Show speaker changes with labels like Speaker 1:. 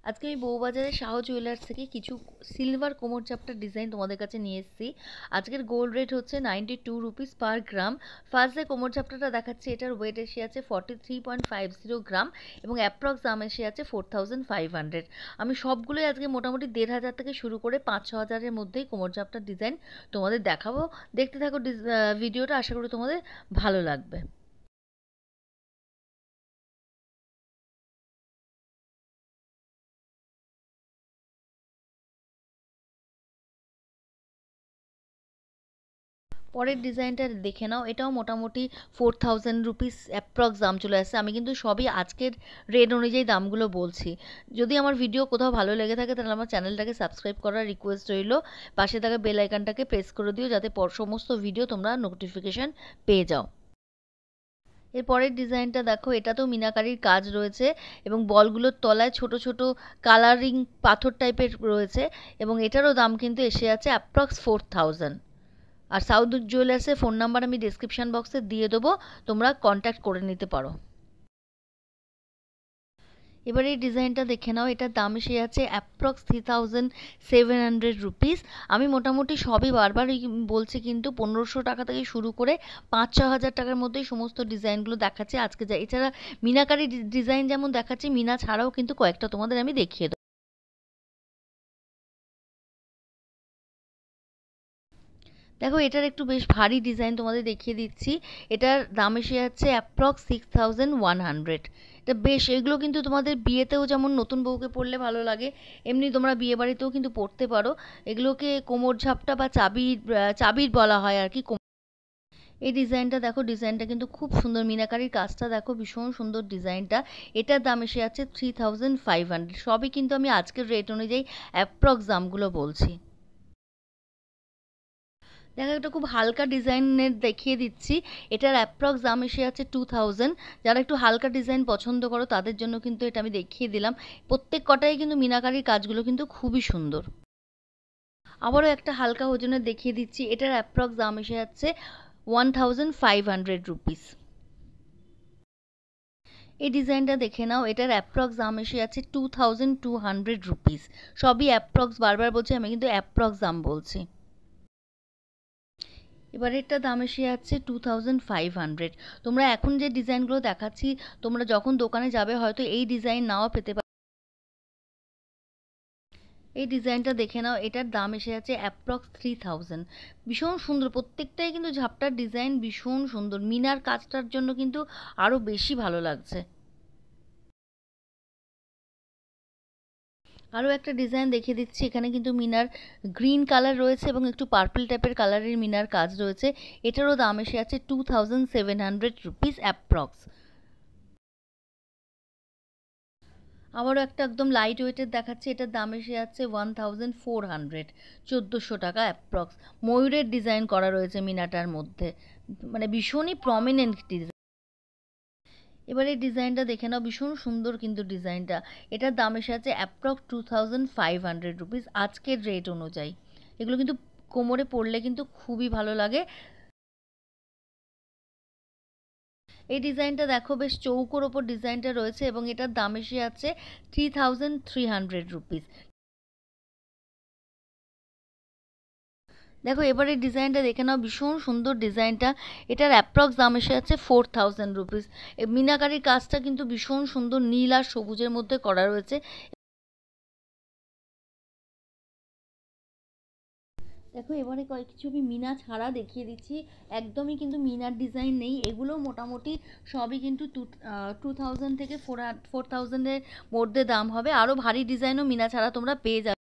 Speaker 1: আজকে আমি বউবাজারের শাহ জুয়েলার্স থেকে কিছু সিলভার কোমর চাপটার ডিজাইন তোমাদের কাছে নিয়ে এসেছি। আজকের গোল্ড রেট হচ্ছে 92 রুপিস পার গ্রাম। ফার্স্ট যে কোমর চাপটাটা দেখাচ্ছি এটার ওয়েট এসে আছে 43.50 গ্রাম এবং অ্যাপ্রক্স দাম এসে আছে 4500। আমি সবগুলোই আজকে মোটামুটি 1500 থেকে শুরু করে 5-6 হাজারের মধ্যেই কোমর চাপটার ডিজাইন তোমাদের দেখাবো। দেখতে থাকো ভিডিওটা, আশা করি তোমাদের ভালো লাগবে। পরের ডিজাইনটা দেখে নাও, এটাও মোটামুটি 4000 রুপিস অ্যাপ্রক্স দাম চলে আসছে। আমি কিন্তু সবই আজকের রেট অনুযায়ী দামগুলো বলছি। যদি আমার ভিডিও কোথাও ভালো লেগে থাকে তাহলে আমার চ্যানেলটাকে সাবস্ক্রাইব করার রিকোয়েস্ট রইল। পাশে থাকা বেল আইকনটাকে প্রেস করে দিও যাতে সমস্ত ভিডিও তোমরা নোটিফিকেশান পেয়ে যাও। এর পরের ডিজাইনটা দেখো, এটাতেও মিনাকারির কাজ রয়েছে এবং বলগুলোর তলায় ছোট ছোট কালারিং পাথর টাইপের রয়েছে এবং এটারও দাম কিন্তু এসে আছে অ্যাপ্রক্স 4000। আর সাউথ জুয়েলার্সের ফোন নাম্বার আমি ডিসক্রিপশান বক্সে দিয়ে দেবো, তোমরা কন্ট্যাক্ট করে নিতে পারো। এবার এই ডিজাইনটা দেখে নাও, এটার দাম এসে আছে অ্যাপ্রক্স 3700 রুপিস। আমি মোটামুটি সবই বারবার বলছি, কিন্তু 1500 টাকা থেকে শুরু করে 5-6 হাজার টাকার মধ্যেই সমস্ত ডিজাইনগুলো দেখাচ্ছে আজকে। যা এছাড়া মিনাকারি ডিজাইন যেমন দেখাচ্ছি, মিনা ছাড়াও কিন্তু কয়েকটা তোমাদের আমি দেখিয়ে দেবো। দেখো, এটার একটু বেশ ভারী ডিজাইন তোমাদের দেখিয়ে দিচ্ছি। এটার দাম এসে যাচ্ছে অ্যাপ্রক্স 6100। এটা বেশ, এগুলো কিন্তু তোমাদের বিয়েতেও যেমন নতুন বউকে পরলে ভালো লাগে, এমনি তোমরা বিয়ে বাড়িতেও কিন্তু পরতে পারো। এগুলোকে কোমর ঝাপটা বা চাবির চাবির বলা হয় আর কি। এই ডিজাইনটা দেখো, ডিজাইনটা কিন্তু খুব সুন্দর, মিনাকারির কাজটা দেখো, ভীষণ সুন্দর ডিজাইনটা। এটার দাম এসে যাচ্ছে 3500। সবই কিন্তু আমি আজকের রেট অনুযায়ী অ্যাপ্রক্স দামগুলো বলছি। দেখো, একটা খুব হালকা ডিজাইনের দেখিয়ে দিচ্ছি। এটার অ্যাপ্রক্স দাম এসে আছে 2000। যারা একটু হালকা ডিজাইন পছন্দ করো তাদের জন্য কিন্তু এটা আমি দেখিয়ে দিলাম। প্রত্যেক কটাই কিন্তু মিনাকারির কাজগুলো কিন্তু খুবই সুন্দর। আবারও একটা হালকা ওজনের দেখিয়ে দিচ্ছি। এটার অ্যাপ্রক্স দাম এসে যাচ্ছে 1500 রুপিস। এই ডিজাইনটা দেখে নাও, এটার অ্যাপ্রক্স দাম এসে যাচ্ছে 2200 রুপিস। সবই অ্যাপ্রক্স, বারবার বলছি আমি কিন্তু অ্যাপ্রক্স দাম বলছি। এবার এটার দাম এসে যাচ্ছে 2500। তোমরা এখন যে ডিজাইনগুলো দেখাচ্ছি, তোমরা যখন দোকানে যাবে হয়তো এই ডিজাইন নাও পেতে পারো। এই ডিজাইনটা দেখে নাও, এটার দাম এসে যাচ্ছে অ্যাপ্রক্স 3000। ভীষণ সুন্দর, প্রত্যেকটাই কিন্তু ঝাপটার ডিজাইন ভীষণ সুন্দর। মিনার কাজটার জন্য কিন্তু আরও বেশি ভালো লাগছে। আরও একটা ডিজাইন দেখিয়ে দিচ্ছি। এখানে কিন্তু মিনার গ্রিন কালার রয়েছে এবং একটু পার্পল টাইপের কালারের মিনার কাজ রয়েছে। এটারও দাম এসে আছে 2700 রুপিস অ্যাপ্রক্স। আবারও একটা একদম লাইট ওয়েটের দেখাচ্ছে। এটার দাম এসে যাচ্ছে 1400, 1400 টাকা অ্যাপ্রক্স। ময়ূরের ডিজাইন করা রয়েছে মিনাটার মধ্যে, মানে ভীষণই প্রমিনেন্ট ডিজাইন। এবার এই ডিজাইনটা দেখে নাও, ভীষণ সুন্দর কিন্তু ডিজাইনটা। এটার দাম এসে আছে অ্যাপ্রক্স 2500 রুপিস আজকের রেট অনুযায়ী। এগুলো কিন্তু কোমরে পরলে কিন্তু খুবই ভালো লাগে। এই ডিজাইনটা দেখো, বেশ চৌকোর ওপর ডিজাইনটা রয়েছে এবং এটার দাম এসে আছে 3300 রুপিস। দেখো, এবার এই ডিজাইনটা দেখে নাও, ভীষণ সুন্দর ডিজাইনটা। এটার অ্যাপ্রক্স দাম এসে যাচ্ছে 4000 রুপিস। মিনাকারির কাজটা কিন্তু ভীষণ সুন্দর, নীল আর সবুজের মধ্যে করা রয়েছে। দেখো, এবারে কয়েক কিছু আমি মিনা ছাড়া দেখিয়ে দিচ্ছি। একদমই কিন্তু মিনার ডিজাইন নেই, এগুলো মোটামুটি সবই কিন্তু 2000 থেকে 4000-এর মধ্যে দাম হবে। আরও ভারী ডিজাইনও মিনা ছাড়া তোমরা পেয়ে যাবে।